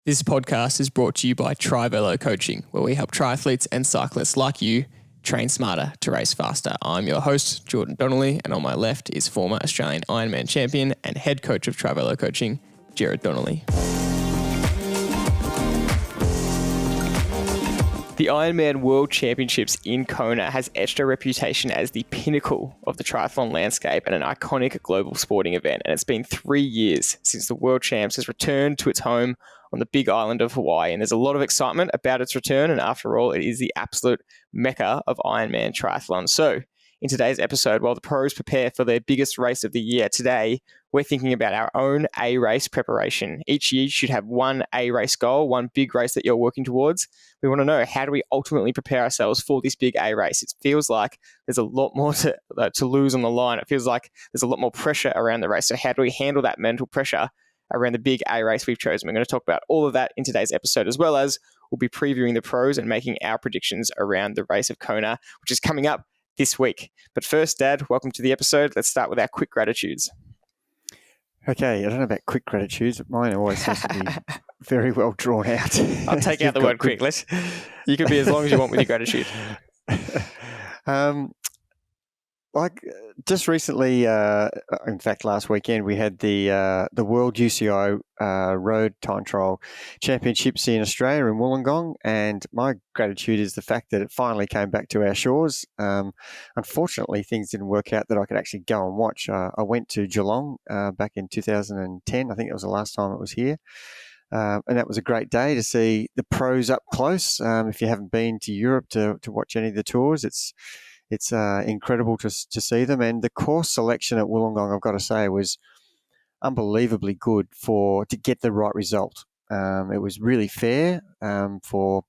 This podcast is brought to you by Tri-Velo Coaching, where we help triathletes and cyclists like you train smarter to race faster. I'm your host, Jordan Donnelly, and on my left is former Australian Ironman Champion and head coach of Tri-Velo Coaching, Gerard Donnelly. The Ironman World Championships in Kona has etched a reputation as the pinnacle of the triathlon landscape and an iconic global sporting event. And it's been 3 years since the World Champs has returned to its home on the big island of Hawaii. And there's a lot of excitement about its return. And after all, it is the absolute mecca of Ironman Triathlon. So in today's episode, while the pros prepare for their biggest race of the year, today we're thinking about our own A-race preparation. Each year you should have one A-race goal, one big race that you're working towards. We want to know, how do we ultimately prepare ourselves for this big A-race? It feels like there's a lot more to lose on the line. It feels like there's a lot more pressure around the race. So how do we handle that mental pressure around the big A-race we've chosen? We're going to talk about all of that in today's episode, as well as we'll be previewing the pros and making our predictions around the race of Kona, which is coming up this week. But first, Dad, welcome to the episode. Let's start with our quick gratitudes. Okay, I don't know about quick gratitudes, but mine always seems to be very well drawn out. I'll take out the word quick. You can be as long as you want with your gratitude. Just recently, in fact, last weekend, we had the World UCI Road Time Trial Championships in Australia in Wollongong, and my gratitude is the fact that it finally came back to our shores. Unfortunately, things didn't work out that I could actually go and watch. I went to Geelong back in 2010. I think it was the last time it was here. And that was a great day to see the pros up close. If you haven't been to Europe to watch any of the tours, it's incredible to see them. And the course selection at Wollongong, I've got to say, was unbelievably good to get the right result. It was really fair for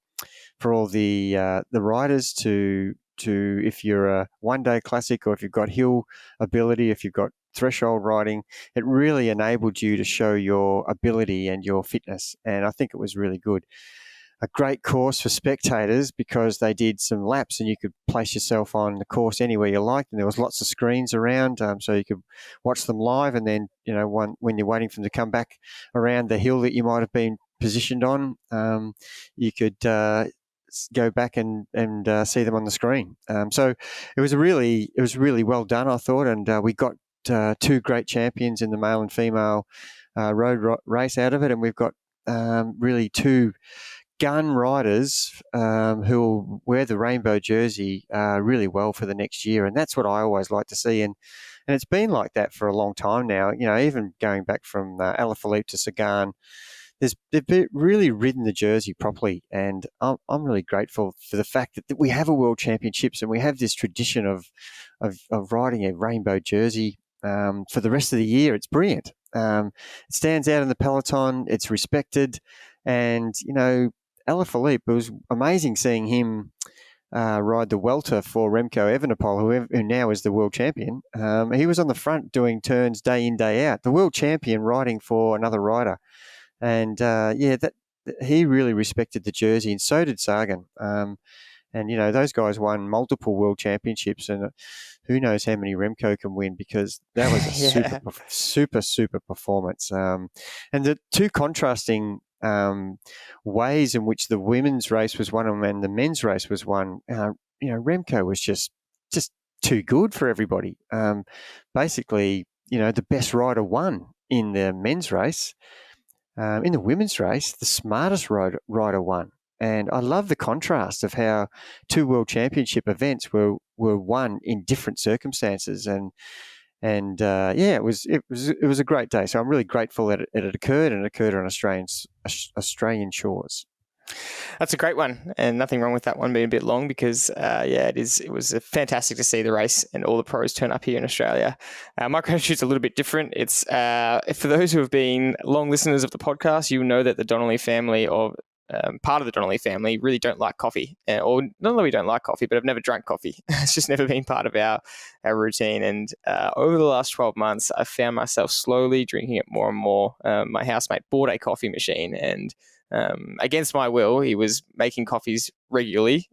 all the riders to if you're a one-day classic or if you've got hill ability, if you've got threshold riding, it really enabled you to show your ability and your fitness. And I think it was really good. A great course for spectators because they did some laps and you could place yourself on the course anywhere you liked, and there was lots of screens around, so you could watch them live. And then, when you're waiting for them to come back around the hill that you might have been positioned on, you could go back and see them on the screen. So it was really well done, I thought, and we got two great champions in the male and female road race out of it, and we've got really two gun riders who will wear the rainbow jersey really well for the next year. And that's what I always like to see. And it's been like that for a long time now. Even going back from Alaphilippe to Sagan, they've really ridden the jersey properly. And I'm really grateful for the fact that we have a World Championships and we have this tradition of riding a rainbow jersey for the rest of the year. It's brilliant. It stands out in the peloton. It's respected. And, Alaphilippe, it was amazing seeing him ride the welter for Remco Evenepoel, who now is the world champion. He was on the front doing turns day in, day out. The world champion riding for another rider. And, he really respected the jersey, and so did Sagan. And, those guys won multiple world championships, and who knows how many Remco can win, because that was a super performance. And the two contrasting ways in which the women's race was won and the men's race was won, Remco was just too good for everybody. Basically, the best rider won in the men's race. In the women's race, the smartest rider won. And I love the contrast of how two world championship events were won in different circumstances. And it was a great day. So I'm really grateful that it occurred, and it occurred on Australian shores. That's a great one, and nothing wrong with that one being a bit long, because it was fantastic to see the race and all the pros turn up here in Australia. My gratitude's a little bit different. It's for those who have been long listeners of the podcast, you know that the Donnelly family, or part of the Donnelly family, really don't like coffee. Or not that we don't like coffee, but I've never drank coffee. It's just never been part of our routine. And over the last 12 months, I've found myself slowly drinking it more and more. My housemate bought a coffee machine, and against my will, he was making coffees regularly.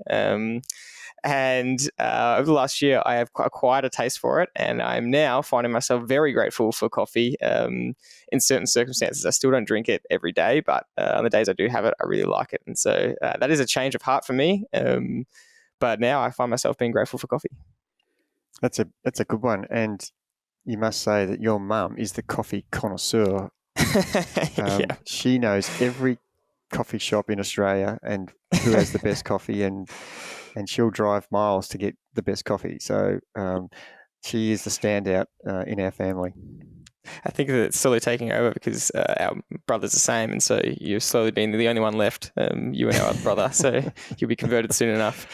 And over the last year, I have acquired a taste for it, and I'm now finding myself very grateful for coffee in certain circumstances. I still don't drink it every day, but on the days I do have it, I really like it. And so that is a change of heart for me. But now I find myself being grateful for coffee. That's a good one. And you must say that your mum is the coffee connoisseur. Yeah. She knows every coffee shop in Australia and who has the best coffee, and she'll drive miles to get the best coffee. So she is the standout in our family. I think that it's slowly taking over because our brother's the same, and so you've slowly been the only one left, you and our other brother, so you'll be converted soon enough.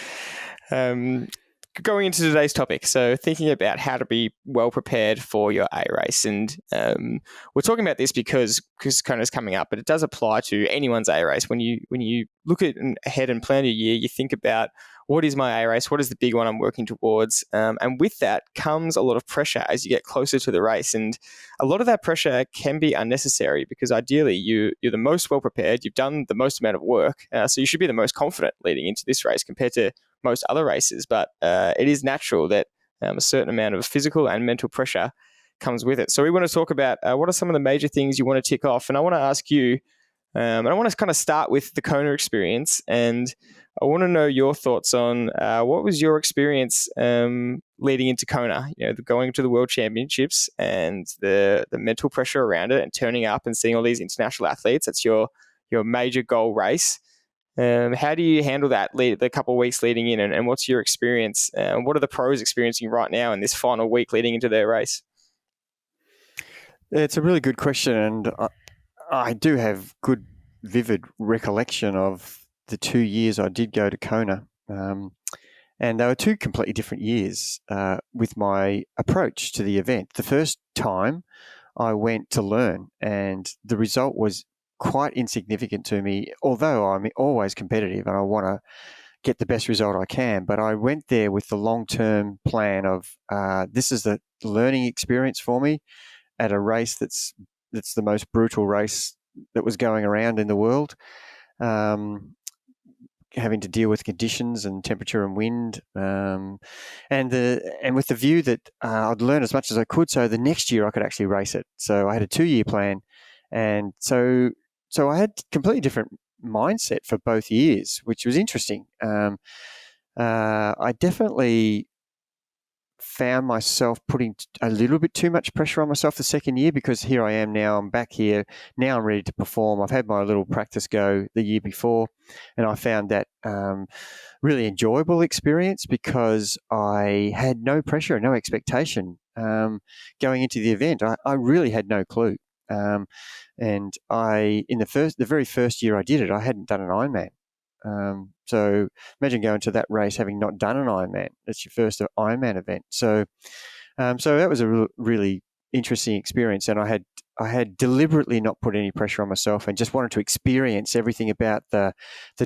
Going into today's topic, so thinking about how to be well prepared for your A race, and we're talking about this because Kona's coming up, but it does apply to anyone's A race. When you look ahead and plan your year, you think about, what is my A race? What is the big one I'm working towards? And with that comes a lot of pressure as you get closer to the race, and a lot of that pressure can be unnecessary because ideally you're the most well prepared, you've done the most amount of work, so you should be the most confident leading into this race compared to most other races, but it is natural that a certain amount of physical and mental pressure comes with it. So we want to talk about what are some of the major things you want to tick off, and I want to ask you, and I want to kind of start with the Kona experience, and I want to know your thoughts on what was your experience leading into Kona, going to the World Championships and the mental pressure around it and turning up and seeing all these international athletes. That's your major goal race. How do you handle that the couple of weeks leading in, and what's your experience? What are the pros experiencing right now in this final week leading into their race? It's a really good question, and I do have good, vivid recollection of the 2 years I did go to Kona. And they were two completely different years with my approach to the event. The first time I went to learn, and the result was quite insignificant to me, although I'm always competitive and I want to get the best result I can. But I went there with the long-term plan of this is the learning experience for me at a race that's the most brutal race that was going around in the world, having to deal with conditions and temperature and wind, and with the view that I'd learn as much as I could, so the next year I could actually race it. So I had a 2-year plan, and so I had completely different mindset for both years, which was interesting. I definitely found myself putting a little bit too much pressure on myself the second year, because here I am now, I'm back here, now I'm ready to perform. I've had my little practice go the year before, and I found that really enjoyable experience because I had no pressure, no expectation going into the event. I really had no clue. And in the very first year I did it, I hadn't done an Ironman. So imagine going to that race having not done an Ironman. It's your first Ironman event. So that was a really interesting experience, and I had deliberately not put any pressure on myself and just wanted to experience everything about the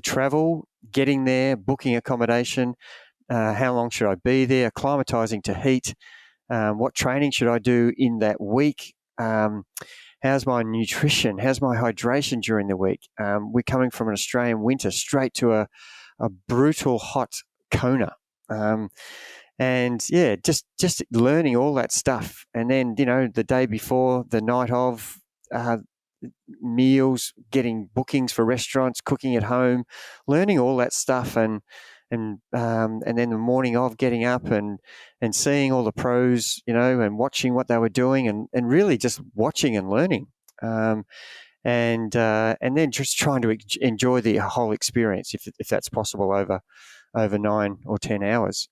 travel, getting there, booking accommodation, how long should I be there, acclimatizing to heat, what training should I do in that week. How's my nutrition? How's my hydration during the week? We're coming from an Australian winter straight to a brutal hot Kona. And yeah, just learning all that stuff. And then, the day before, the night of, meals, getting bookings for restaurants, cooking at home, learning all that stuff, and then the morning of, getting up and seeing all the pros, and watching what they were doing, and really just watching and learning, and then just trying to enjoy the whole experience, if that's possible, over 9 or 10 hours.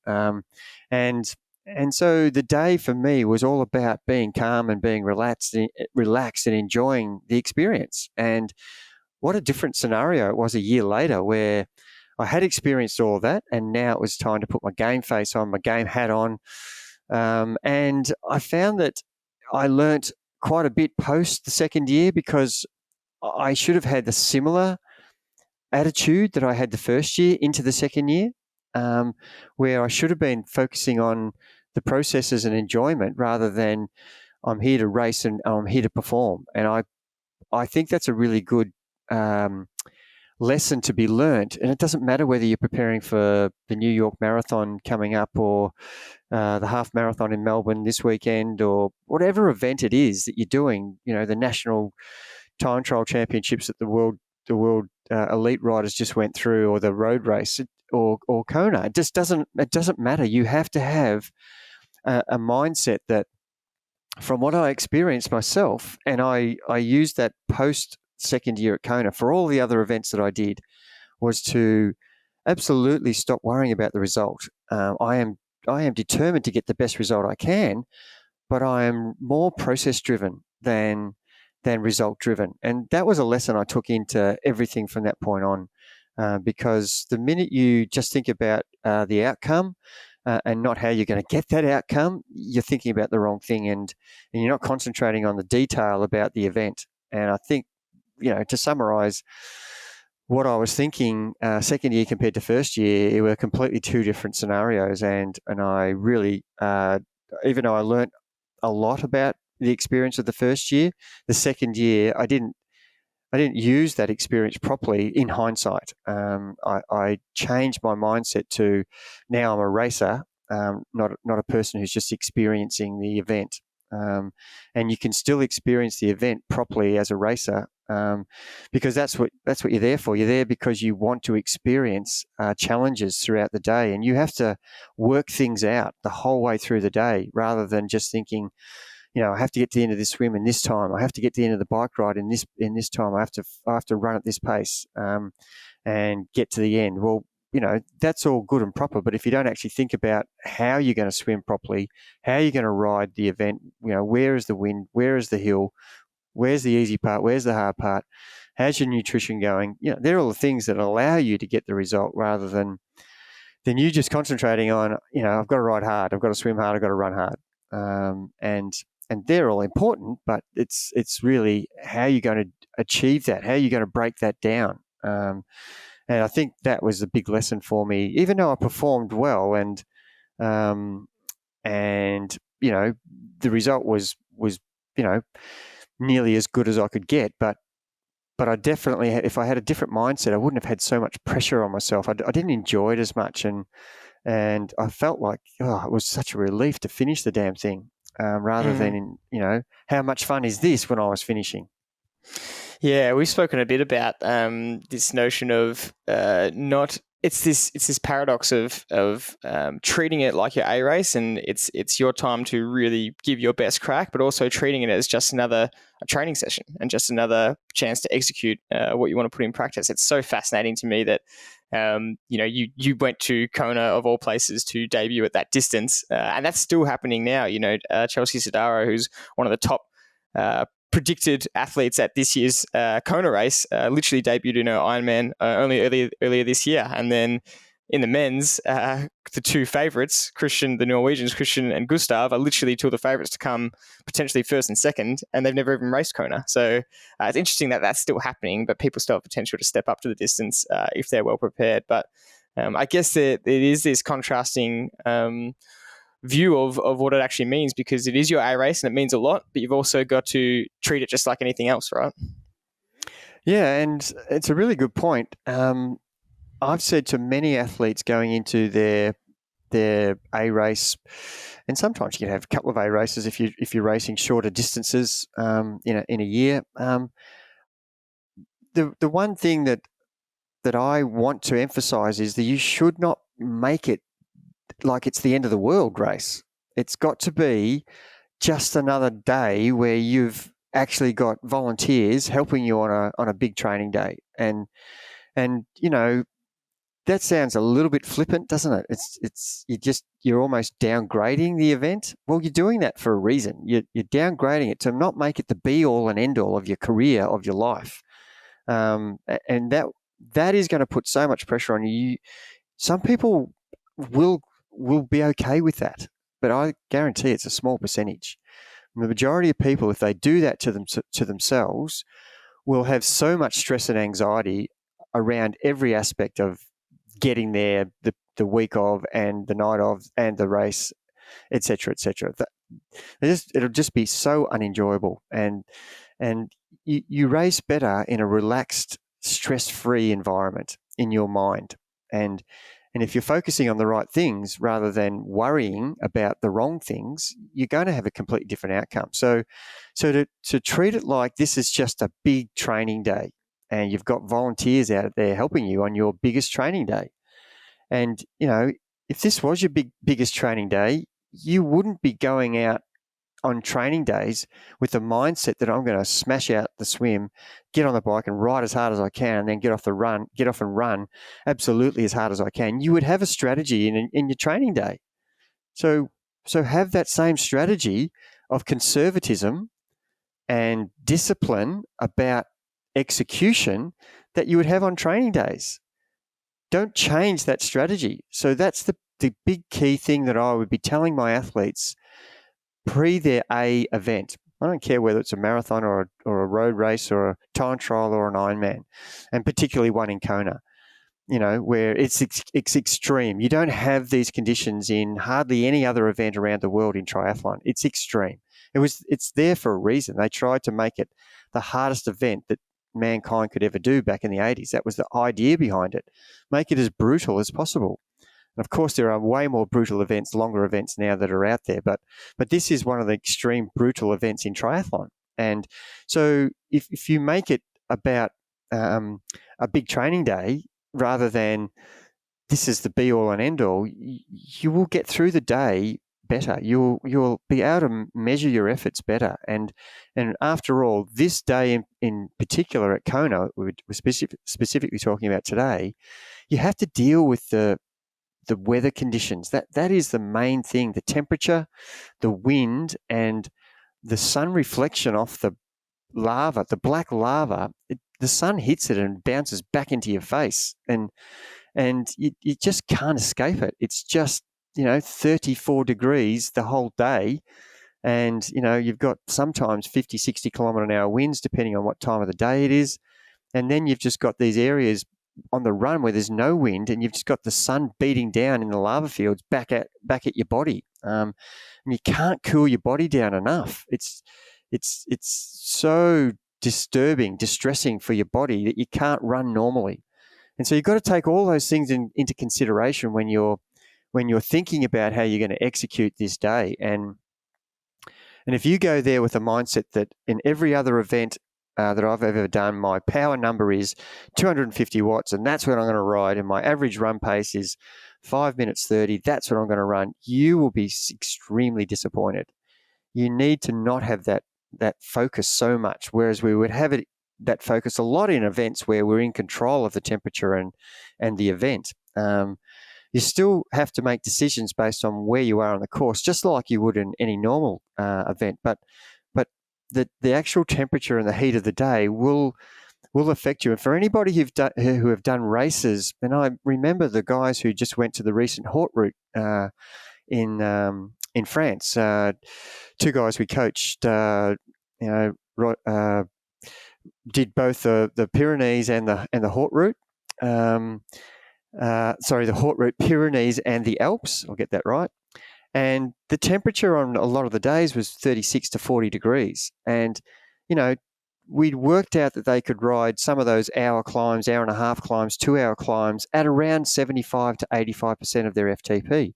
And so the day for me was all about being calm and being relaxed and enjoying the experience. And what a different scenario it was a year later, where I had experienced all of that, and now it was time to put my game face on, my game hat on. And I found that I learnt quite a bit post the second year, because I should have had the similar attitude that I had the first year into the second year, where I should have been focusing on the processes and enjoyment rather than I'm here to race and I'm here to perform. And I think that's a really good lesson to be learnt. And it doesn't matter whether you're preparing for the New York Marathon coming up, or the half marathon in Melbourne this weekend, or whatever event it is that you're doing. The national time trial championships that the world elite riders just went through, or the road race, or Kona. It doesn't matter. You have to have a mindset that, from what I experienced myself, and I used that post second year at Kona for all the other events that I did, was to absolutely stop worrying about the result. I am determined to get the best result I can, but I am more process driven than result driven. And that was a lesson I took into everything from that point on, because the minute you just think about the outcome, and not how you're going to get that outcome, you're thinking about the wrong thing, and you're not concentrating on the detail about the event. And I think, to summarize what I was thinking, second year compared to first year, it were completely two different scenarios. And I really, even though I learned a lot about the experience of the first year, the second year, I didn't use that experience properly in hindsight. I changed my mindset to, now I'm a racer, not a person who's just experiencing the event. And you can still experience the event properly as a racer, because that's what you're there for. You're there because you want to experience challenges throughout the day, and you have to work things out the whole way through the day, rather than just thinking, I have to get to the end of this swim in this time. I have to get to the end of the bike ride in this time. I have to run at this pace, and get to the end. Well, that's all good and proper, but if you don't actually think about how you're going to swim properly, how you're going to ride the event, where is the wind, where is the hill, where's the easy part, where's the hard part, how's your nutrition going? They're all the things that allow you to get the result, rather than you just concentrating on, I've got to ride hard, I've got to swim hard, I've got to run hard. And they're all important, but it's really how you're going to achieve that, how you're going to break that down. And I think that was a big lesson for me, even though I performed well, and the result was nearly as good as I could get. But I definitely, if I had a different mindset, I wouldn't have had so much pressure on myself. I didn't enjoy it as much, and I felt like, it was such a relief to finish the damn thing. Rather than, how much fun is this when I was finishing? Yeah, we've spoken a bit about this notion of it's this paradox of treating it like your A race, and it's your time to really give your best crack, but also treating it as just a training session and just another chance to execute what you want to put in practice. It's so fascinating to me that you went to Kona of all places to debut at that distance, and that's still happening now. Chelsea Sodaro, who's one of the top predicted athletes at this year's Kona race, literally debuted in Ironman only earlier this year. And then in the men's, the two favourites, the Norwegians, Christian and Gustav, are literally two of the favourites to come potentially first and second, and they've never even raced Kona. So it's interesting that that's still happening, but people still have potential to step up to the distance if they're well prepared. But I guess it is this contrasting view of what it actually means, because it is your A race and it means a lot, but you've also got to treat it just like anything else, right? Yeah, and it's a really good point. I've said to many athletes going into their A race, and sometimes you can have a couple of A races if you're racing shorter distances in a year. The one thing that I want to emphasize is that you should not make it like it's the end of the world race. It's got to be just another day where you've actually got volunteers helping you on a big training day. And that sounds a little bit flippant, doesn't it? You're almost downgrading the event. Well, you're doing that for a reason. You're downgrading it to not make it the be all and end all of your career, of your life. And that is going to put so much pressure on you. Some people will be okay with that, but I guarantee it's a small percentage. The majority of people, if they do that to themselves, will have so much stress and anxiety around every aspect of getting there, the week of and the night of and the race, etc., etc. It'll just be so unenjoyable, and you race better in a relaxed stress-free environment in your mind. And if you're focusing on the right things rather than worrying about the wrong things, you're going to have a completely different outcome. So to treat it like this is just a big training day, and you've got volunteers out there helping you on your biggest training day. And, if this was your biggest training day, you wouldn't be going out on training days with the mindset that I'm going to smash out the swim, get on the bike and ride as hard as I can, and then get off and run absolutely as hard as I can. You would have a strategy in your training day. So have that same strategy of conservatism and discipline about execution that you would have on training days. Don't change that strategy. So that's the big key thing that I would be telling my athletes pre their A event. I don't care whether it's a marathon or a road race or a time trial or an Ironman, and particularly one in Kona, where it's extreme. You don't have these conditions in hardly any other event around the world in triathlon. It's extreme. It's there for a reason. They tried to make it the hardest event that mankind could ever do back in the 80s. That was the idea behind it. Make it as brutal as possible. And of course, there are way more brutal events, longer events now that are out there. But this is one of the extreme brutal events in triathlon. And so if you make it about a big training day rather than this is the be all and end all, you will get through the day better. You'll be able to measure your efforts better. And after all, this day in particular at Kona, we're specifically talking about today, you have to deal with the weather conditions. That is the main thing. The temperature, the wind, and the sun reflection off the lava, the black lava. The sun hits it and bounces back into your face, and you just can't escape it. It's just 34 degrees the whole day, and you've got sometimes 50, 60 kilometre an hour winds depending on what time of the day it is, and then you've just got these areas on the run where there's no wind, and you've just got the sun beating down in the lava fields back at your body, and you can't cool your body down enough. It's so distressing for your body that you can't run normally, and so you've got to take all those things into consideration when you're thinking about how you're going to execute this day. And if you go there with a mindset that in every other event that I've ever done, my power number is 250 watts, and that's what I'm going to ride, and my average run pace is 5 minutes 30, that's what I'm going to run, you will be extremely disappointed. You need to not have that focus so much, whereas we would have that focus a lot in events where we're in control of the temperature and the event. You still have to make decisions based on where you are on the course, just like you would in any normal event. But the actual temperature and the heat of the day will affect you. And for anybody who have done races, and I remember the guys who just went to the recent Haute Route in France. Two guys we coached, did both the Pyrenees and the Haute Route. The Haute Route, Pyrenees and the Alps. I'll get that right. And the temperature on a lot of the days was 36 to 40 degrees. And, we'd worked out that they could ride some of those hour climbs, hour and a half climbs, 2 hour climbs at around 75 to 85% of their FTP,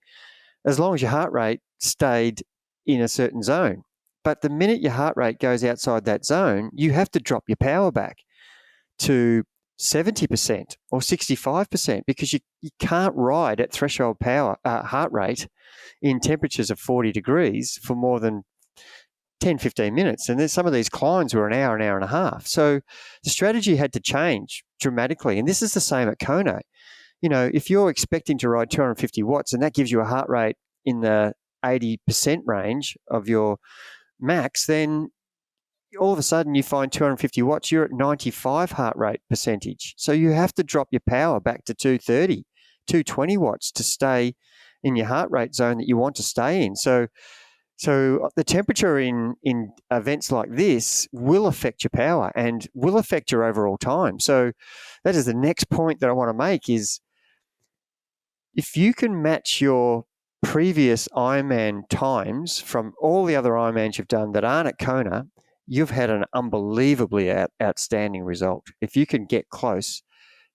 as long as your heart rate stayed in a certain zone. But the minute your heart rate goes outside that zone, you have to drop your power back to 70% or 65% because you can't ride at threshold power heart rate in temperatures of 40 degrees for more than 10, 15 minutes. And then some of these climbs were an hour and a half. So the strategy had to change dramatically. And this is the same at Kona. If you're expecting to ride 250 watts and that gives you a heart rate in the 80% range of your max, then all of a sudden you find 250 watts, you're at 95 heart rate percentage. So you have to drop your power back to 230, 220 watts to stay in your heart rate zone that you want to stay in. So the temperature in events like this will affect your power and will affect your overall time. So that is the next point that I want to make is if you can match your previous Ironman times from all the other Ironmans you've done that aren't at Kona you've had an unbelievably outstanding result. If you can get close,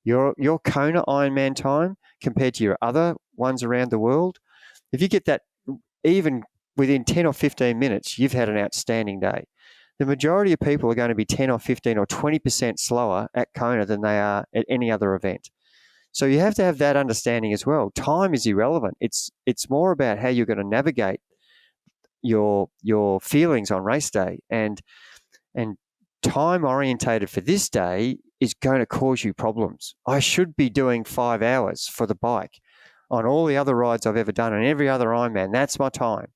your Kona Ironman time compared to your other ones around the world, if you get that even within 10 or 15 minutes, you've had an outstanding day. The majority of people are going to be 10 or 15 or 20% slower at Kona than they are at any other event. So you have to have that understanding as well. Time is irrelevant. It's more about how you're going to navigate your feelings on race day, and time orientated for this day is going to cause you problems. I should be doing 5 hours for the bike on all the other rides I've ever done and every other Ironman. That's my time.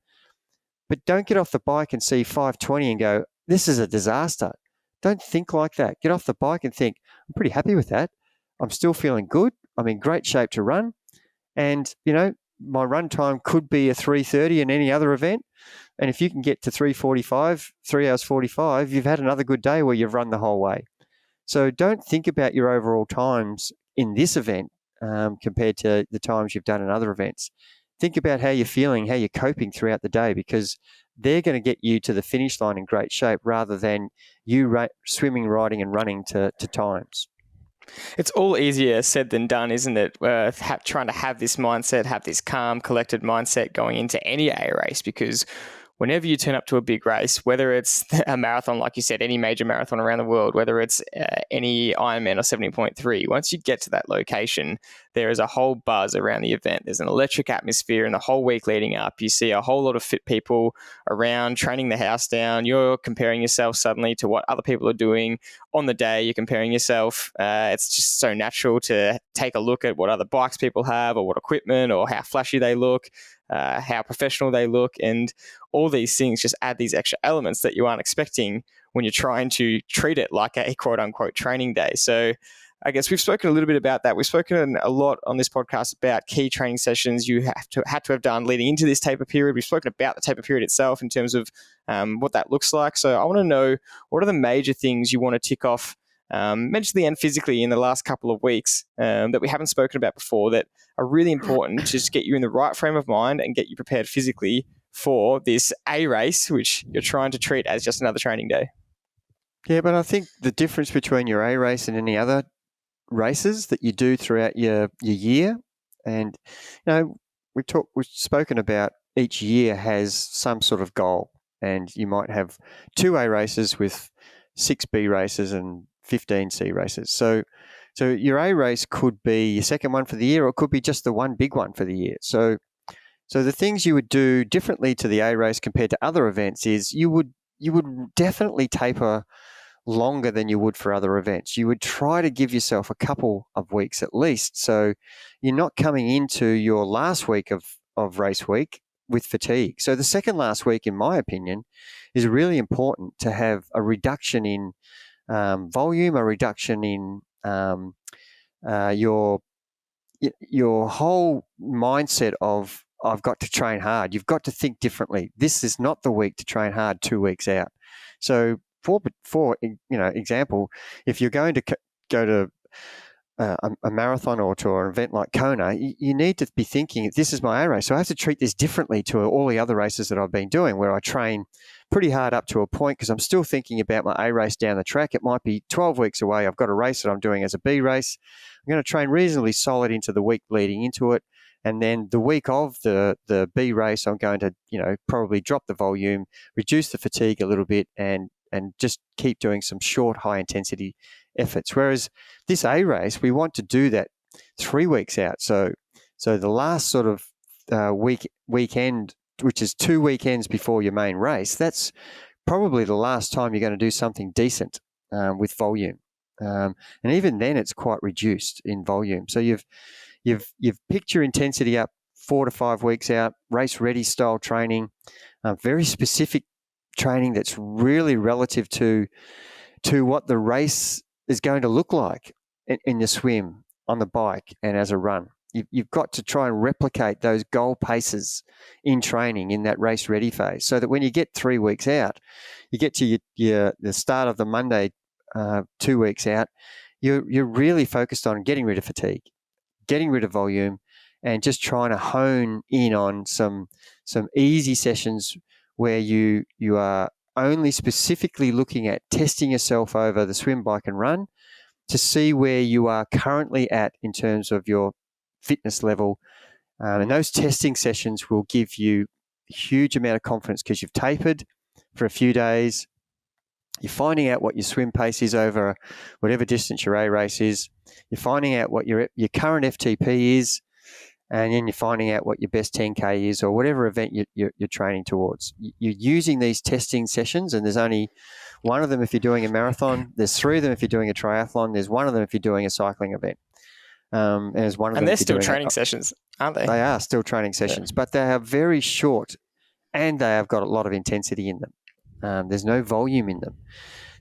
But don't get off the bike and see 5:20 and go, this is a disaster. Don't think like that. Get off the bike and think, I'm pretty happy with that. I'm still feeling good. I'm in great shape to run. And, my run time could be a 3:30 in any other event. And if you can get to 3:45, 3 hours 45, you've had another good day where you've run the whole way. So don't think about your overall times in this event compared to the times you've done in other events. Think about how you're feeling, how you're coping throughout the day, because they're going to get you to the finish line in great shape rather than you swimming, riding and running to times. It's all easier said than done, isn't it? Trying to have this mindset, have this calm, collected mindset going into any A race, because whenever you turn up to a big race, whether it's a marathon, like you said, any major marathon around the world, whether it's any Ironman or 70.3, once you get to that location, there is a whole buzz around the event. There's an electric atmosphere, and the whole week leading up, you see a whole lot of fit people around training the house down. You're comparing yourself suddenly to what other people are doing on the day. You're comparing yourself. It's just so natural to take a look at what other bikes people have, or what equipment, or how flashy they look, how professional they look, and all these things just add these extra elements that you aren't expecting when you're trying to treat it like a quote unquote training day. So I guess we've spoken a little bit about that. We've spoken a lot on this podcast about key training sessions you had to have done leading into this taper period. We've spoken about the taper period itself in terms of what that looks like. So I want to know, what are the major things you want to tick off mentally and physically in the last couple of weeks that we haven't spoken about before, that are really important to just get you in the right frame of mind and get you prepared physically for this A race, which you're trying to treat as just another training day? Yeah, but I think the difference between your A race and any other races that you do throughout your year, and we've spoken about each year has some sort of goal, and you might have 2 A races with 6 B races and 15 C races. So your A race could be your second one for the year, or it could be just the one big one for the year. So the things you would do differently to the A race compared to other events is you would definitely taper longer than you would for other events. You would try to give yourself a couple of weeks at least, so you're not coming into your last week of race week with fatigue. So the second last week, in my opinion, is really important to have a reduction in volume, a reduction in your whole mindset of, I've got to train hard. You've got to think differently. This is not the week to train hard 2 weeks out. So for example, if you're going to go to a marathon or to an event like Kona, you need to be thinking, this is my A race, so I have to treat this differently to all the other races that I've been doing, where I train pretty hard up to a point because I'm still thinking about my A race down the track. It might be 12 weeks away. I've got a race that I'm doing as a B race. I'm going to train reasonably solid into the week leading into it. And then the week of the B race, I'm going to, probably drop the volume, reduce the fatigue a little bit, and just keep doing some short, high-intensity efforts. Whereas this A race, we want to do that 3 weeks out. So the last sort of weekend, which is 2 weekends before your main race, that's probably the last time you're going to do something decent with volume. And even then, it's quite reduced in volume. So you've picked your intensity up 4 to 5 weeks out, race-ready style training, very specific training that's really relative to what the race is going to look like in the swim, on the bike, and as a run. You've got to try and replicate those goal paces in training in that race ready phase, so that when you get 3 weeks out, you get to the start of the Monday 2 weeks out, you're really focused on getting rid of fatigue, getting rid of volume, and just trying to hone in on some easy sessions where you are only specifically looking at testing yourself over the swim, bike and run to see where you are currently at in terms of your fitness level. And those testing sessions will give you a huge amount of confidence because you've tapered for a few days. You're finding out what your swim pace is over whatever distance your A race is. You're finding out what your current FTP is, and then you're finding out what your best 10K is or whatever event you're training towards. You're using these testing sessions, and there's only one of them if you're doing a marathon. There's 3 of them if you're doing a triathlon. There's 1 of them if you're doing a cycling event. And there's 1 of them. And they're still training sessions, aren't they? They are still training sessions, but they are very short, and they have got a lot of intensity in them. There's no volume in them.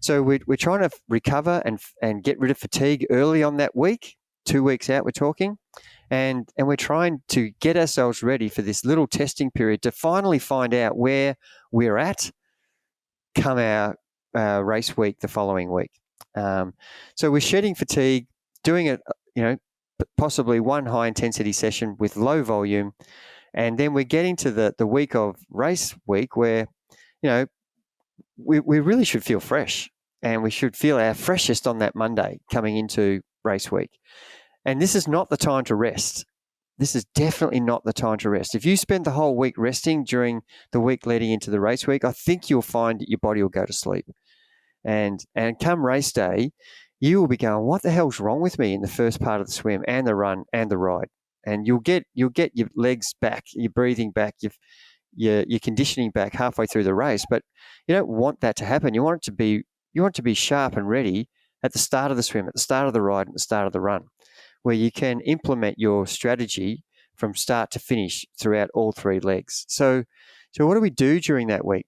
So we're trying to recover and get rid of fatigue early on that week, 2 weeks out we're talking, and we're trying to get ourselves ready for this little testing period to finally find out where we're at come our race week the following week. So we're shedding fatigue, doing it, possibly 1 high intensity session with low volume, and then we're getting to the week of race week where, we really should feel fresh, and we should feel our freshest on that Monday coming into race week. And this is not the time to rest. This is definitely not the time to rest. If you spend the whole week resting during the week leading into the race week, I think you'll find that your body will go to sleep. And come race day, you will be going, what the hell's wrong with me in the first part of the swim and the run and the ride? And you'll get your legs back, your breathing back, your conditioning back halfway through the race. But you don't want that to happen. You want to be sharp and ready at the start of the swim, at the start of the ride, at the start of the run, where you can implement your strategy from start to finish throughout all 3 legs. So what do we do during that week?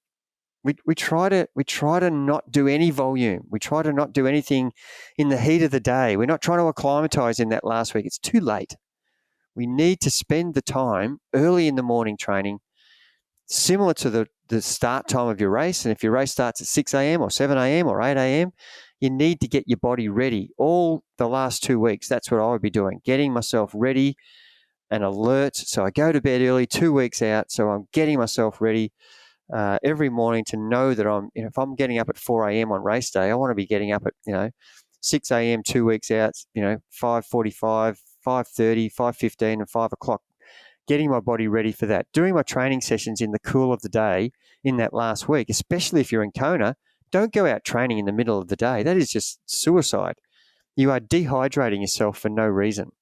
We try to not do any volume. We try to not do anything in the heat of the day. We're not trying to acclimatize in that last week. It's too late. We need to spend the time early in the morning training, similar to the start time of your race. And if your race starts at 6 a.m. or 7 a.m. or 8 a.m., you need to get your body ready all the last 2 weeks. That's what I would be doing, getting myself ready and alert. So I go to bed early 2 weeks out. So I'm getting myself ready every morning to know that if I'm getting up at 4 a.m. on race day, I want to be getting up at, 6 a.m. 2 weeks out, 5:45, 5:30, 5:15 and 5 o'clock. Getting my body ready for that. Doing my training sessions in the cool of the day in that last week, especially if you're in Kona. Don't go out training in the middle of the day. That is just suicide. You are dehydrating yourself for no reason.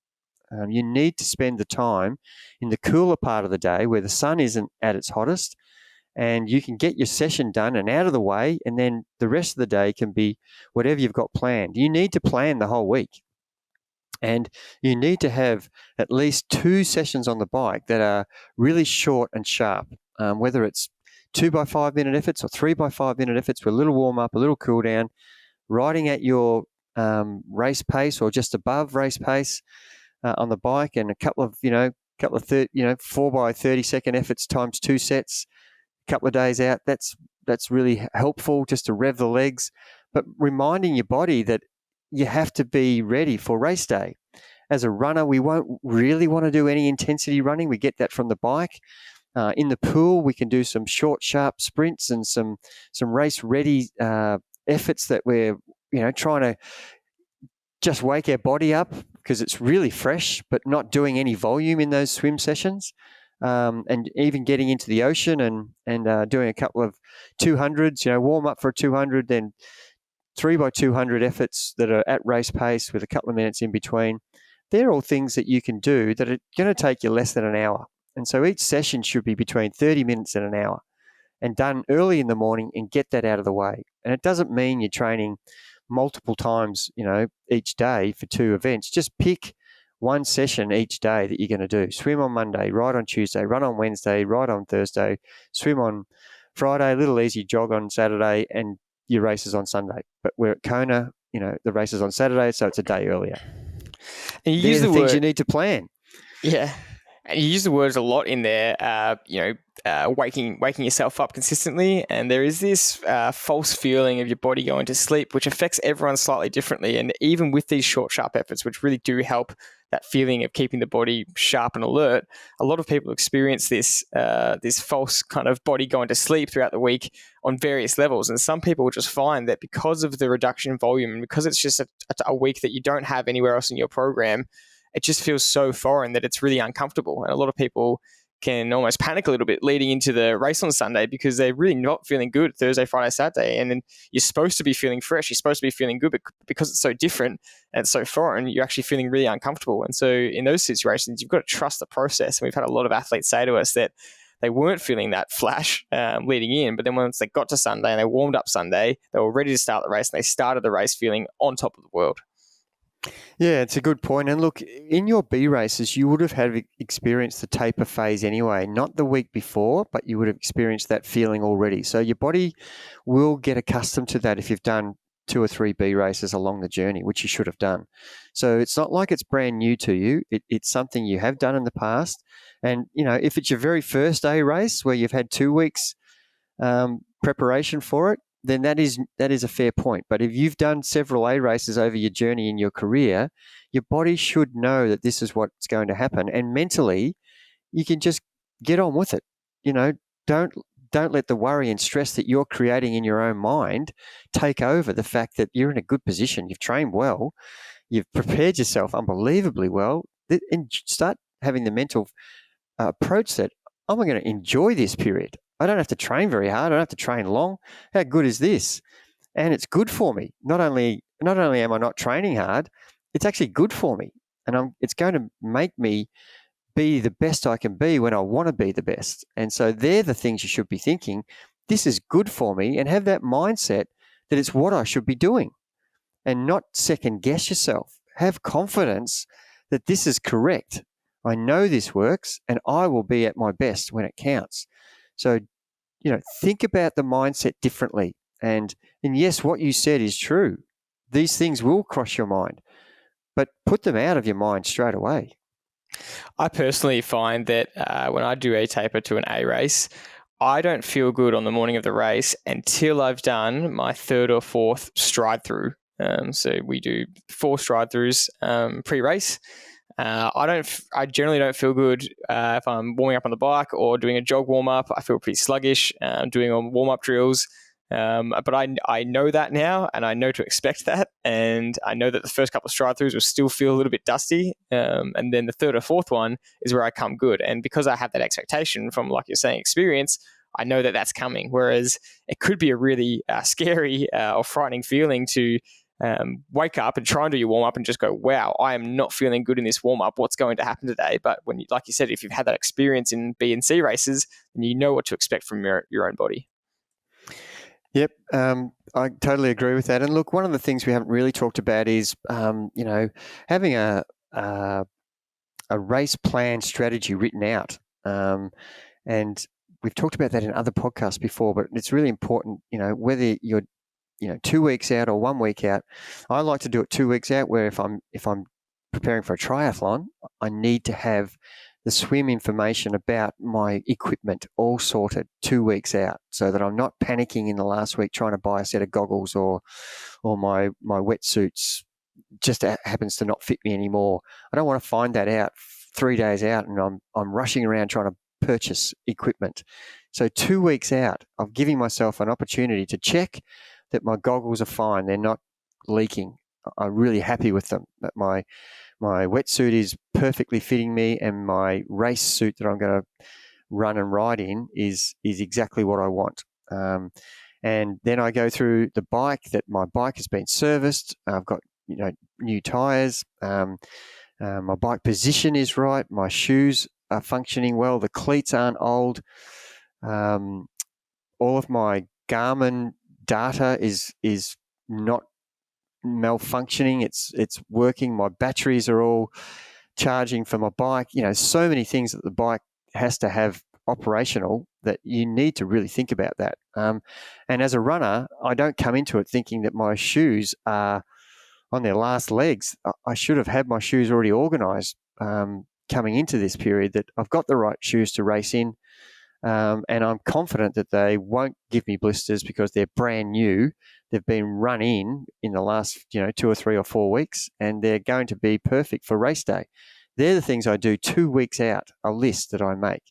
You need to spend the time in the cooler part of the day where the sun isn't at its hottest, and you can get your session done and out of the way, and then the rest of the day can be whatever you've got planned. You need to plan the whole week. And you need to have at least 2 sessions on the bike that are really short and sharp, whether it's 2 by 5 minute efforts or 3 by 5 minute efforts with a little warm up, a little cool down, riding at your race pace or just above race pace on the bike, and a couple of 4 by 30 second efforts times 2 sets, a couple of days out. That's really helpful just to rev the legs, but reminding your body that you have to be ready for race day. As a runner, we won't really want to do any intensity running. We get that from the bike. In the pool, we can do some short, sharp sprints and some race-ready efforts that we're trying to just wake our body up because it's really fresh, but not doing any volume in those swim sessions. And even getting into the ocean and doing a couple of 200s, warm up for a 200, then 3 by 200 efforts that are at race pace with a couple of minutes in between. They're all things that you can do that are going to take you less than an hour. And so each session should be between 30 minutes and an hour and done early in the morning and get that out of the way. And it doesn't mean you're training multiple times, each day for 2 events. Just pick 1 session each day that you're going to do. Swim on Monday, ride on Tuesday, run on Wednesday, ride on Thursday, swim on Friday, little easy jog on Saturday, and your races on Sunday. But we're at Kona, the race is on Saturday, so it's a day earlier. And you These use are the things word, you need to plan. yeah. And you use the words a lot in there, waking yourself up consistently. And there is this false feeling of your body going to sleep, which affects everyone slightly differently. And even with these short, sharp efforts, which really do help that feeling of keeping the body sharp and alert, a lot of people experience this false kind of body going to sleep throughout the week on various levels. And some people just find that because of the reduction in volume and because it's just a week that you don't have anywhere else in your program, it just feels so foreign that it's really uncomfortable. And a lot of people can almost panic a little bit leading into the race on Sunday because they're really not feeling good Thursday, Friday, Saturday. And then you're supposed to be feeling fresh. You're supposed to be feeling good, but because it's so different and it's so foreign, you're actually feeling really uncomfortable. And so in those situations, you've got to trust the process. And we've had a lot of athletes say to us that they weren't feeling that flash leading in, but then once they got to Sunday and they warmed up Sunday, they were ready to start the race and they started the race feeling on top of the world. Yeah, it's a good point. And look, in your B races, you would have had experienced the taper phase anyway, not the week before, but you would have experienced that feeling already. So your body will get accustomed to that if you've done 2 or 3 B races along the journey, which you should have done. So it's not like it's brand new to you. It's something you have done in the past. And, if it's your very first A race where you've had 2 weeks preparation for it, then that is a fair point. But if you've done several A races over your journey in your career, your body should know that this is what's going to happen. And mentally, you can just get on with it. Don't let the worry and stress that you're creating in your own mind take over the fact that you're in a good position. You've trained well. You've prepared yourself unbelievably well. And start having the mental approach that I'm going to enjoy this period. I don't have to train very hard. I don't have to train long. How good is this? And it's good for me. Not only am I not training hard, it's actually good for me. And it's going to make me be the best I can be when I want to be the best. And so they're the things you should be thinking. This is good for me, and have that mindset that it's what I should be doing and not second guess yourself. Have confidence that this is correct. I know this works and I will be at my best when it counts. So, think about the mindset differently. And yes, what you said is true. These things will cross your mind, but put them out of your mind straight away. I personally find that when I do a taper to an A race, I don't feel good on the morning of the race until I've done my 3rd or 4th stride through. So we do 4 stride throughs pre-race. I generally don't feel good if I'm warming up on the bike or doing a jog warm up. I feel pretty sluggish doing warm up drills. But I know that now, and I know to expect that, and I know that the first couple of stride throughs will still feel a little bit dusty, and then the 3rd or 4th one is where I come good. And because I have that expectation from, like you're saying, experience, I know that that's coming. Whereas it could be a really scary or frightening feeling to wake up and try and do your warm up and just go, wow, I am not feeling good in this warm up. What's going to happen today? But when, like you said, if you've had that experience in B and C races, then you know what to expect from your own body. Yep, I totally agree with that. And look, one of the things we haven't really talked about is, having a race plan strategy written out. And we've talked about that in other podcasts before, but it's really important, whether you're 2 weeks out or 1 week out. I like to do it 2 weeks out, where if I'm preparing for a triathlon, I need to have the swim information about my equipment all sorted 2 weeks out, so that I'm not panicking in the last week trying to buy a set of goggles or my wetsuits just happens to not fit me anymore. I don't want to find that out 3 days out and I'm rushing around trying to purchase equipment. So 2 weeks out, I'm giving myself an opportunity to check that my goggles are fine. They're not leaking. I'm really happy with them. That my wetsuit is perfectly fitting me, and my race suit that I'm going to run and ride in is exactly what I want. And then I go through the bike, that my bike has been serviced. I've got new tires. My bike position is right. My shoes are functioning well. The cleats aren't old. All of my Garmin data is not malfunctioning. It's working. My batteries are all charging for my bike. So many things that the bike has to have operational that you need to really think about that. And as a runner, I don't come into it thinking that my shoes are on their last legs. I should have had my shoes already organised, coming into this period that I've got the right shoes to race in, and I'm confident that they won't give me blisters because they're brand new. They've been run in the last 2 or 3 or 4 weeks, and they're going to be perfect for race day. They're the things I do 2 weeks out, a list that I make.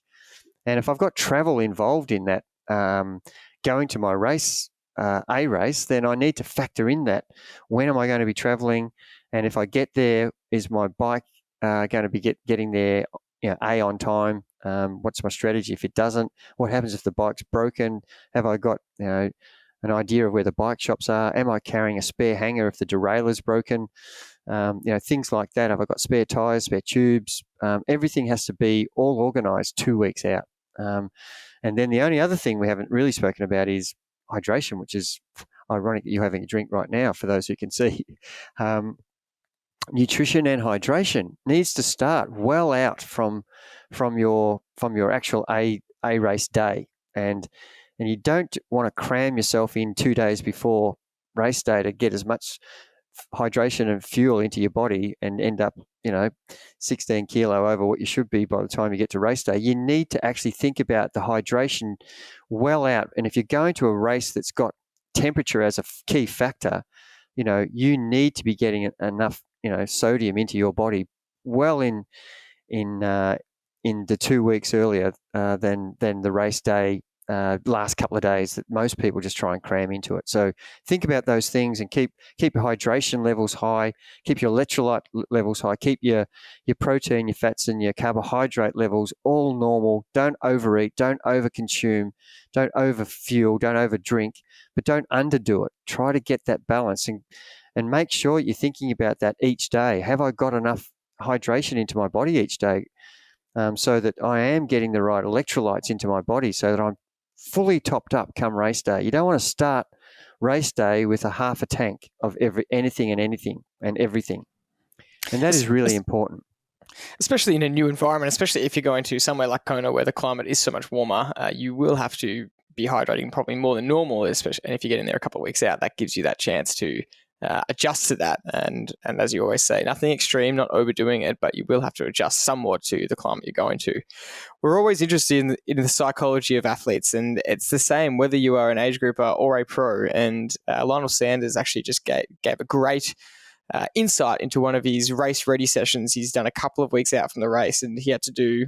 And if I've got travel involved in that, going to my race, a race, then I need to factor in that. When am I going to be traveling? And if I get there, is my bike going to be getting there A, on time? What's my strategy? If it doesn't, what happens if the bike's broken? Have I got an idea of where the bike shops are? Am I carrying a spare hanger if the derailleur's broken? Things like that. Have I got spare tyres, spare tubes? Everything has to be all organised 2 weeks out. And then the only other thing we haven't really spoken about is hydration, which is ironic that you're having a drink right now for those who can see. Nutrition and hydration needs to start well out from your actual a race day, and you don't want to cram yourself in 2 days before race day to get as much hydration and fuel into your body and end up 16 kilo over what you should be by the time you get to race day. You need to actually think about the hydration well out, and if you're going to a race that's got temperature as a key factor, you need to be getting enough sodium into your body well in the 2 weeks earlier than the race day last couple of days that most people just try and cram into it. So think about those things and keep your hydration levels high, keep your electrolyte levels high, keep your protein, your fats, and your carbohydrate levels all normal. Don't overeat, don't overconsume, don't overfuel, don't overdrink, but don't underdo it. Try to get that balance and make sure you're thinking about that each day. Have I got enough hydration into my body each day so that I am getting the right electrolytes into my body so that I'm fully topped up come race day? You don't want to start race day with a half a tank of anything and everything. And that is really important. Especially in a new environment, especially if you're going to somewhere like Kona where the climate is so much warmer, you will have to be hydrating probably more than normal, especially. And if you get in there a couple of weeks out, that gives you that chance to adjust to that. And as you always say, nothing extreme, not overdoing it, but you will have to adjust somewhat to the climate you're going to. We're always interested in the psychology of athletes, and it's the same whether you are an age grouper or a pro. And Lionel Sanders actually just gave a great insight into one of his race ready sessions. He's done a couple of weeks out from the race, and he had to do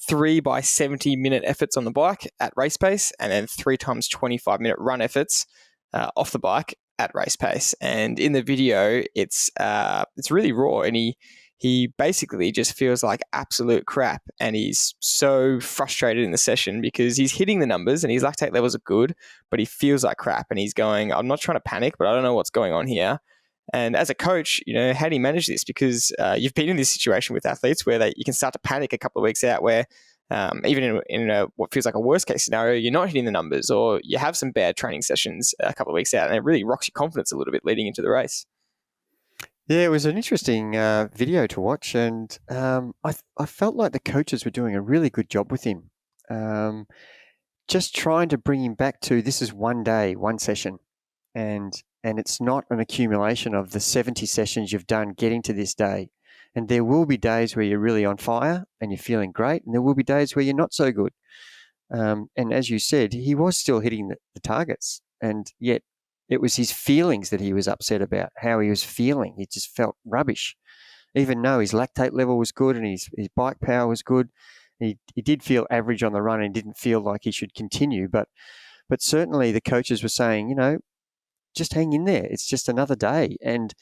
3 by 70-minute efforts on the bike at race pace, and then 3 times 25-minute run efforts off the bike at race pace. And in the video, it's really raw, and he basically just feels like absolute crap, and he's so frustrated in the session because he's hitting the numbers and his lactate levels are good, but he feels like crap, and he's going, I'm not trying to panic, but I don't know what's going on here. And as a coach, how do you manage this? Because you've been in this situation with athletes where you can start to panic a couple of weeks out, where even in what feels like a worst case scenario, you're not hitting the numbers, or you have some bad training sessions a couple of weeks out, and it really rocks your confidence a little bit leading into the race. Yeah, it was an interesting video to watch, and I felt like the coaches were doing a really good job with him, just trying to bring him back to this is one day, one session, and it's not an accumulation of the 70 sessions you've done getting to this day. And there will be days where you're really on fire and you're feeling great, and there will be days where you're not so good. And as you said, he was still hitting the targets, and yet it was his feelings that he was upset about, how he was feeling. He just felt rubbish, even though his lactate level was good and his bike power was good. He did feel average on the run and didn't feel like he should continue. But certainly the coaches were saying, just hang in there. It's just another day. And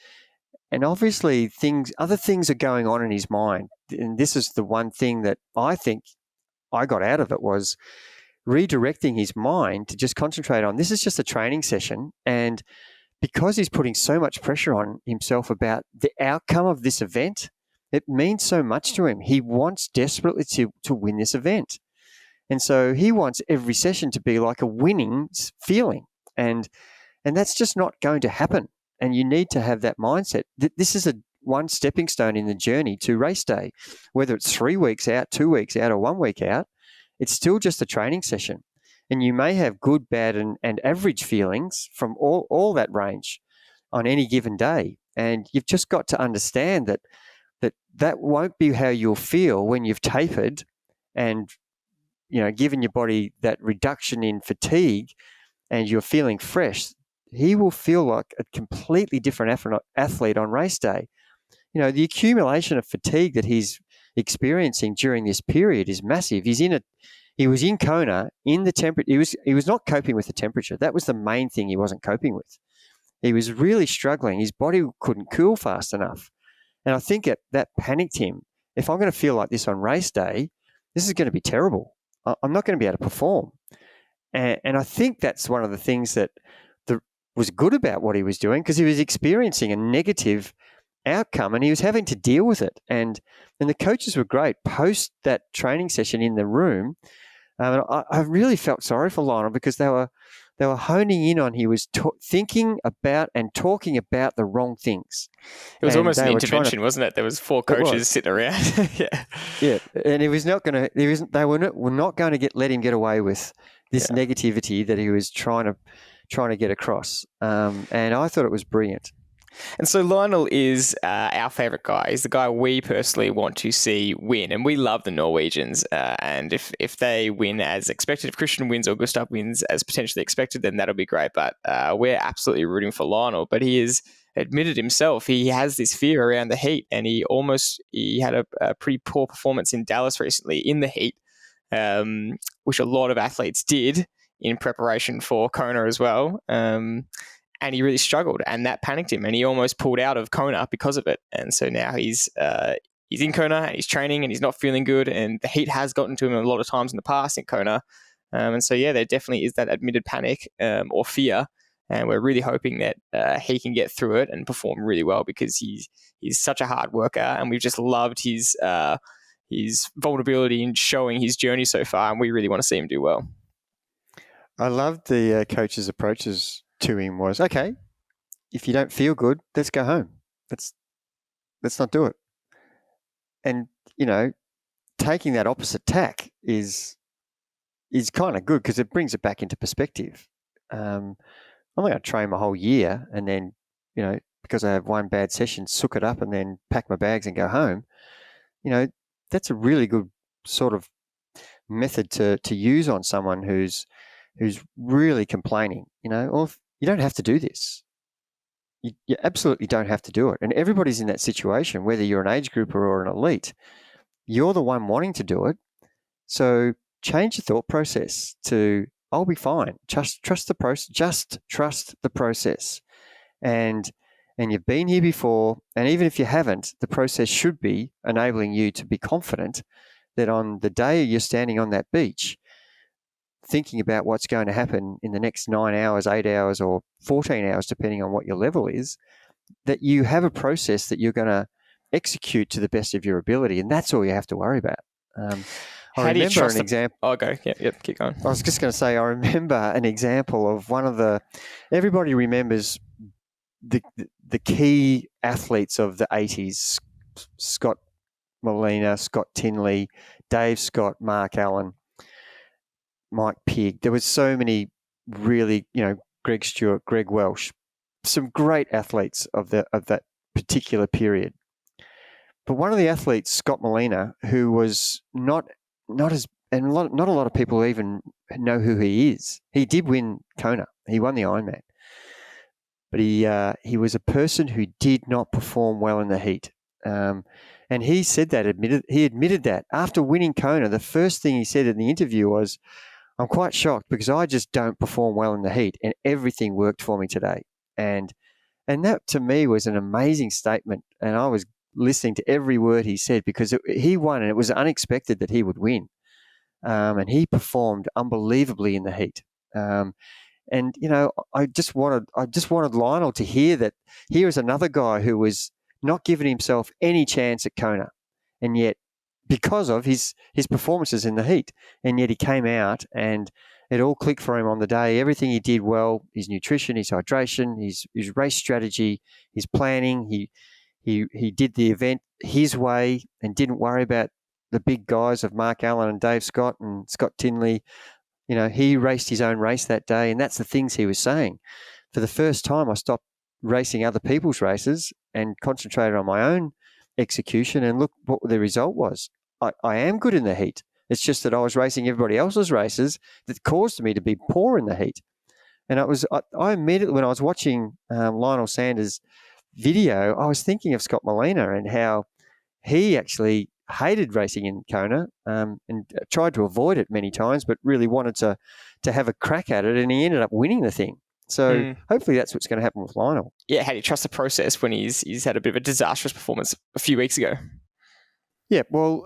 obviously other things are going on in his mind. And this is the one thing that I think I got out of it, was redirecting his mind to just concentrate on this is just a training session. And because he's putting so much pressure on himself about the outcome of this event, it means so much to him. He wants desperately to win this event. And so he wants every session to be like a winning feeling. And that's just not going to happen. And you need to have that mindset. This is one stepping stone in the journey to race day. Whether it's 3 weeks out, 2 weeks out, or 1 week out, it's still just a training session. And you may have good, bad, and average feelings from all that range on any given day. And you've just got to understand that that won't be how you'll feel when you've tapered and, given your body that reduction in fatigue and you're feeling fresh. He will feel like a completely different athlete on race day. The accumulation of fatigue that he's experiencing during this period is massive. He was in Kona in the temperature. He was not coping with the temperature. That was the main thing he wasn't coping with. He was really struggling. His body couldn't cool fast enough. And I think that panicked him. If I'm going to feel like this on race day, this is going to be terrible. I'm not going to be able to perform. And I think that's one of the things that was good about what he was doing, because he was experiencing a negative outcome and he was having to deal with it. And the coaches were great post that training session in the room. I really felt sorry for Lionel, because they were honing in on he was thinking about and talking about the wrong things. It was almost an intervention, wasn't it? There was 4 coaches sitting around. Yeah, and he was not going to. They were not going to let him get away with this negativity that he was trying to get across. And I thought it was brilliant. And so Lionel is our favourite guy. He's the guy we personally want to see win. And we love the Norwegians. And if they win as expected, if Christian wins or Gustav wins as potentially expected, then that'll be great. But we're absolutely rooting for Lionel. But he has admitted himself he has this fear around the heat. And he had a pretty poor performance in Dallas recently in the heat, which a lot of athletes did in preparation for Kona as well. And he really struggled, and that panicked him, and he almost pulled out of Kona because of it. And so now he's in Kona and he's training and he's not feeling good, and the heat has gotten to him a lot of times in the past in Kona. And so, there definitely is that admitted panic or fear, and we're really hoping that he can get through it and perform really well, because he's such a hard worker, and we've just loved his vulnerability in showing his journey so far, and we really want to see him do well. I loved the coach's approaches to him was, okay, if you don't feel good, let's go home. Let's not do it. And, taking that opposite tack is kind of good, because it brings it back into perspective. I'm not going to train my whole year and then, because I have one bad session, soak it up and then pack my bags and go home. That's a really good sort of method to use on someone who's really complaining, or you don't have to do this. You absolutely don't have to do it. And everybody's in that situation, whether you're an age grouper or an elite. You're the one wanting to do it. So change your thought process to, I'll be fine. Just trust the process. Just trust the process. And you've been here before. And even if you haven't, the process should be enabling you to be confident that on the day you're standing on that beach, thinking about what's going to happen in the next 9 hours, 8 hours, or 14 hours, depending on what your level is, that you have a process that you're going to execute to the best of your ability. And that's all you have to worry about. I remember an example. Oh, go. Yep, keep going. I was just going to say, I remember an example of everybody remembers the key athletes of the 80s, Scott Molina, Scott Tinley, Dave Scott, Mark Allen, Mike Pigg. There was so many really, Greg Stewart, Greg Welsh, some great athletes of that particular period. But one of the athletes, Scott Molina, who was not a lot of people even know who he is. He did win Kona. He won the Ironman. But he was a person who did not perform well in the heat. And he said that, he admitted that. After winning Kona, the first thing he said in the interview was, I'm quite shocked because I just don't perform well in the heat, and everything worked for me today. And that to me was an amazing statement. And I was listening to every word he said, because he won, and it was unexpected that he would win. And he performed unbelievably in the heat. And I just wanted Lionel to hear that here is another guy who was not giving himself any chance at Kona, and yet, because of his performances in the heat, and yet he came out and it all clicked for him on the day. Everything he did well, his nutrition, his hydration, his race strategy, his planning. He did the event his way and didn't worry about the big guys of Mark Allen and Dave Scott and Scott Tinley. He raced his own race that day, and that's the things he was saying. For the first time, I stopped racing other people's races and concentrated on my own execution, and look what the result was. I am good in the heat. It's just that I was racing everybody else's races that caused me to be poor in the heat. And I immediately, when I was watching Lionel Sanders' video, I was thinking of Scott Molina and how he actually hated racing in Kona and tried to avoid it many times, but really wanted to have a crack at it, and he ended up winning the thing. So hopefully that's what's going to happen with Lionel. Yeah, how do you trust the process when he's had a bit of a disastrous performance a few weeks ago? Yeah, well,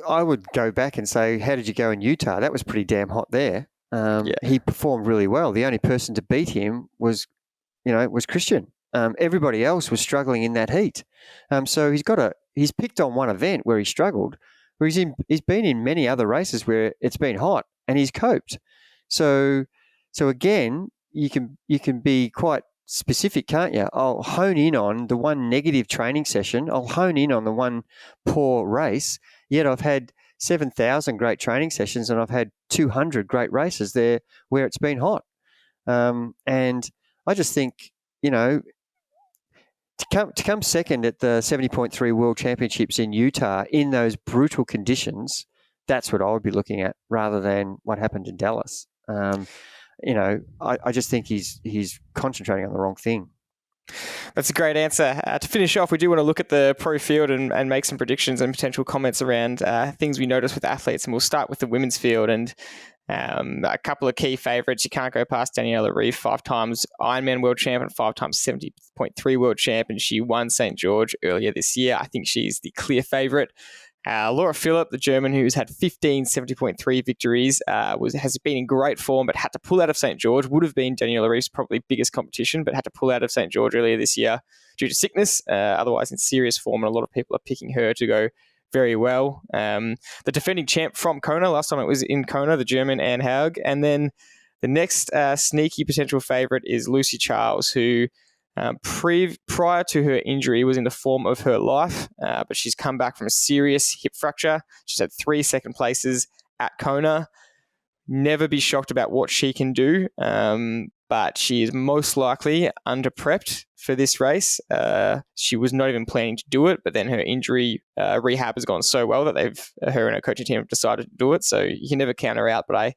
I would go back and say, how did you go in Utah? That was pretty damn hot there. He performed really well. The only person to beat him was Christian. Everybody else was struggling in that heat. So he's picked on one event where he struggled, where he's been in many other races where it's been hot and he's coped. So again, you can be quite specific, can't you? I'll hone in on the one negative training session. I'll hone in on the one poor race. Yet I've had 7,000 great training sessions and I've had 200 great races there where it's been hot. And I just think, to come second at the 70.3 World Championships in Utah in those brutal conditions, that's what I would be looking at rather than what happened in Dallas. I just think he's concentrating on the wrong thing. That's a great answer. To finish off, we do want to look at the pro field and make some predictions and potential comments around things we notice with athletes. And we'll start with the women's field and a couple of key favourites. You can't go past Daniela Ryf, 5 times Ironman World Champion, 5 times 70.3 World Champion. She won St. George earlier this year. I think she's the clear favourite. Laura Philipp, the German who's had 15 70.3 victories, has been in great form but had to pull out of St. George. Would have been Daniela Ryf's probably biggest competition, but had to pull out of St. George earlier this year due to sickness. Otherwise in serious form, and a lot of people are picking her to go very well. The defending champ from Kona, last time it was in Kona, the German Anne Haug. And then the next sneaky potential favourite is Lucy Charles, who prior to her injury was in the form of her life, but she's come back from a serious hip fracture. She's had 3 second places at Kona. Never be shocked about what she can do, but she is most likely under-prepped for this race. She was not even planning to do it, but then her injury rehab has gone so well that her and her coaching team have decided to do it, so you can never count her out, but I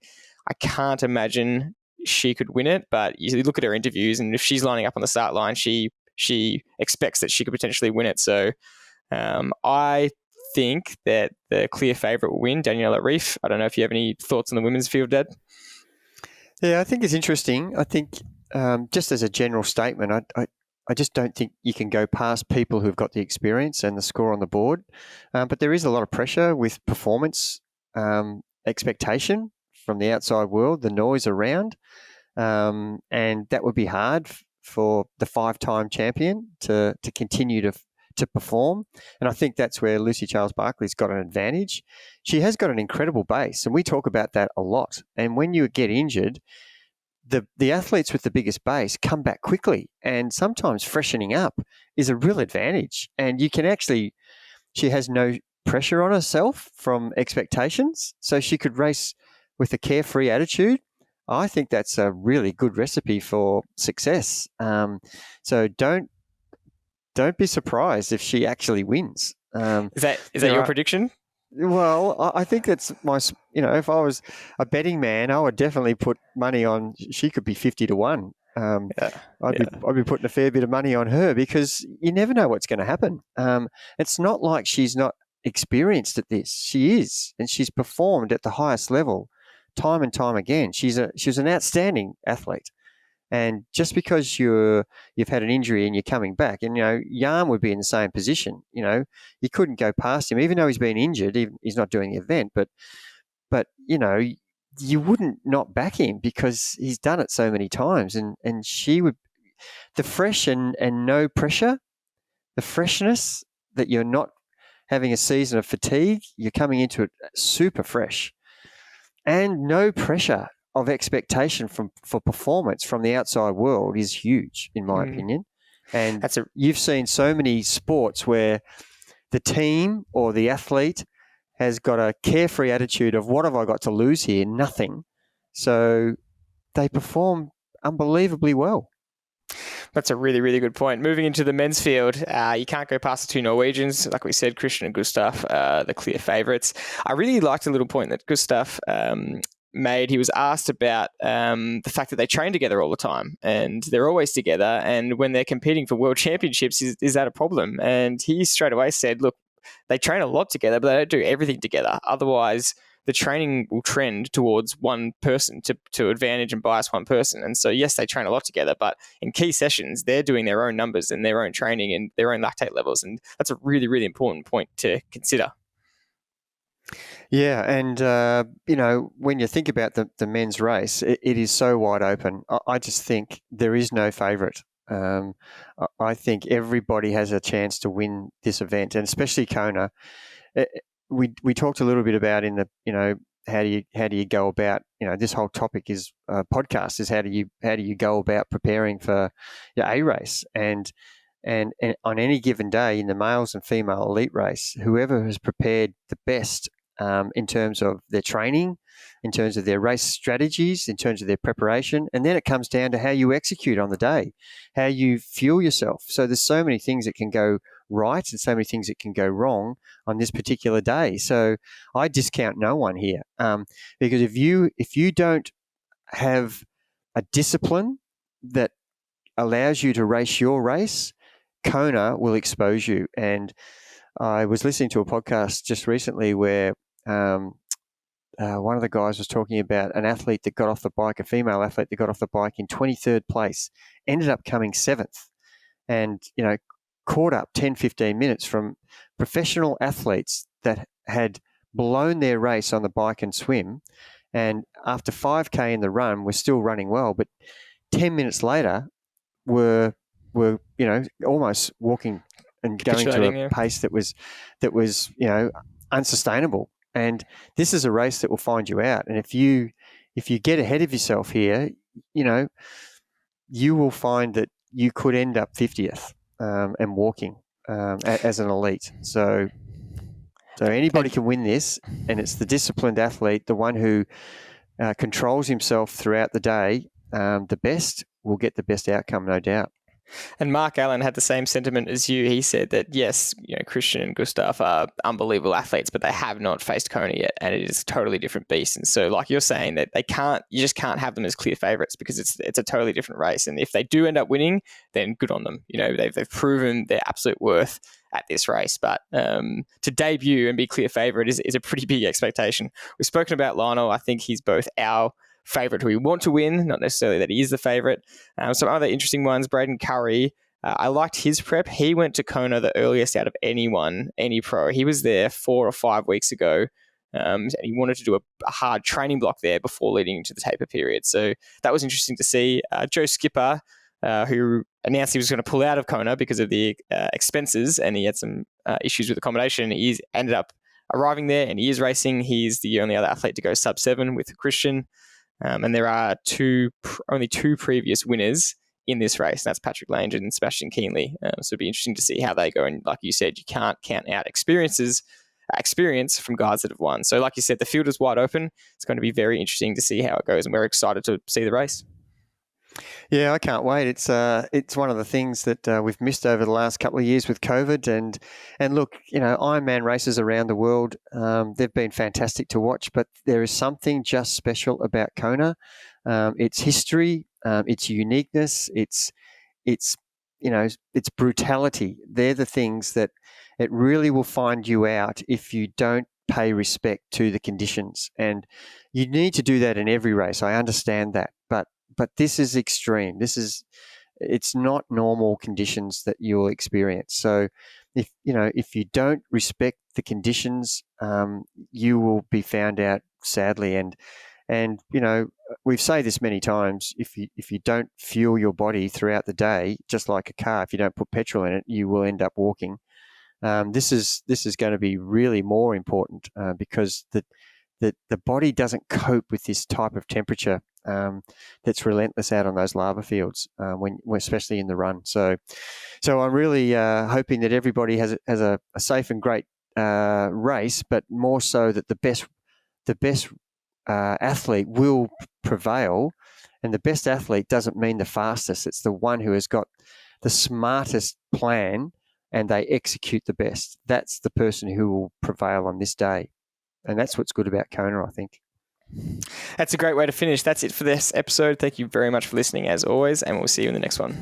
can't imagine she could win it. But you look at her interviews, and if she's lining up on the start line, she expects that she could potentially win it. So I think that the clear favourite will win, Daniela Ryf. I don't know if you have any thoughts on the women's field, Dad. Yeah, I think it's interesting. I think just as a general statement, I just don't think you can go past people who've got the experience and the score on the board. But there is a lot of pressure with performance expectation from the outside world, the noise around. And that would be hard for the 5-time champion to continue to perform. And I think that's where Lucy Charles Barkley's got an advantage. She has got an incredible base, and we talk about that a lot. And when you get injured, the athletes with the biggest base come back quickly, and sometimes freshening up is a real advantage. And you can she has no pressure on herself from expectations, so she could race with a carefree attitude. I think that's a really good recipe for success. So don't be surprised if she actually wins. Is that your prediction? Well, I think that's if I was a betting man, I would definitely put money on. She could be 50-1. I'd be putting a fair bit of money on her, because you never know what's going to happen. It's not like she's not experienced at this. She is, and she's performed at the highest level time and time again. She's an outstanding athlete. And just because you've had an injury and you're coming back, and Jan would be in the same position. You couldn't go past him, even though he's been injured. He's not doing the event, but you wouldn't not back him because he's done it so many times. And she would, the fresh and no pressure, the freshness that you're not having a season of fatigue, you're coming into it super fresh, and no pressure of expectation for performance from the outside world is huge, in my opinion. And you've seen so many sports where the team or the athlete has got a carefree attitude of, what have I got to lose here? Nothing. So they perform unbelievably well. That's a really, really good point. Moving into the men's field, you can't go past the two Norwegians. Like we said, Christian and Gustav, the clear favourites. I really liked a little point that Gustav made. He was asked about the fact that they train together all the time and they're always together. And when they're competing for world championships, is that a problem? And he straight away said, look, they train a lot together, but they don't do everything together. Otherwise, the training will trend towards one person to advantage and bias one person. And so, yes, they train a lot together, but in key sessions, they're doing their own numbers and their own training and their own lactate levels. And that's a really, really important point to consider. Yeah, and when you think about the men's race, it is so wide open. I just think there is no favourite. I think everybody has a chance to win this event, and especially Kona. We talked a little bit about in the how do you go about this whole topic is podcast is how do you go about preparing for a race and on any given day in the males and female elite race, whoever has prepared the best in terms of their training, in terms of their race strategies, in terms of their preparation, and then it comes down to how you execute on the day, how you fuel yourself. So there's so many things that can go right and so many things that can go wrong on this particular day. So I discount no one here because if you don't have a discipline that allows you to race your race, Kona will expose you. And I was listening to a podcast just recently where one of the guys was talking about an athlete that got off the bike, a female athlete that got off the bike in 23rd place, ended up coming 7th and, caught up 10, 15 minutes from professional athletes that had blown their race on the bike and swim. And after 5K in the run, were still running well, but 10 minutes later were almost walking and going to a pace that was unsustainable. And this is a race that will find you out. And if you get ahead of yourself here, you will find that you could end up 50th and walking as an elite. So anybody can win this, and it's the disciplined athlete, the one who controls himself throughout the day. The best will get the best outcome, no doubt. And Mark Allen had the same sentiment as you. He said that, yes, Christian and Gustav are unbelievable athletes, but they have not faced Kona yet, and it is a totally different beast. And so, like you're saying, that you just can't have them as clear favourites because it's a totally different race. And if they do end up winning, then good on them. They've proven their absolute worth at this race. But to debut and be clear favourite is a pretty big expectation. We've spoken about Lionel. I think he's both our favourite who we want to win, not necessarily that he is the favourite. Some other interesting ones, Braden Curry, I liked his prep. He went to Kona the earliest out of any pro. He was there 4 or 5 weeks ago, and he wanted to do a hard training block there before leading into the taper period. So that was interesting to see. Joe Skipper, who announced he was going to pull out of Kona because of the expenses, and he had some issues with accommodation. He's ended up arriving there, and he is racing. He's the only other athlete to go sub-7 with Christian. And there are only two previous winners in this race, and that's Patrick Lange and Sebastian Kienle. So it'll be interesting to see how they go. And like you said, you can't count out experience from guys that have won. So like you said, the field is wide open. It's going to be very interesting to see how it goes, and we're excited to see the race. Yeah, I can't wait. It's one of the things that we've missed over the last couple of years with COVID. And look, Ironman races around the world, they've been fantastic to watch, but there is something just special about Kona. Its history, its uniqueness, its brutality. They're the things that it really will find you out if you don't pay respect to the conditions. And you need to do that in every race. I understand that, but this is extreme. It's not normal conditions that you'll experience. So if you don't respect the conditions, you will be found out sadly. And we've said this many times, if you don't fuel your body throughout the day, just like a car, if you don't put petrol in it, you will end up walking. This is going to be really more important because the body doesn't cope with this type of temperature that's relentless out on those lava fields, especially in the run. So I'm really hoping that everybody has a safe and great race, but more so that the best athlete will prevail. And the best athlete doesn't mean the fastest. It's the one who has got the smartest plan and they execute the best. That's the person who will prevail on this day. And that's what's good about Kona, I think. That's a great way to finish. That's it for this episode. Thank you very much for listening as always, and we'll see you in the next one.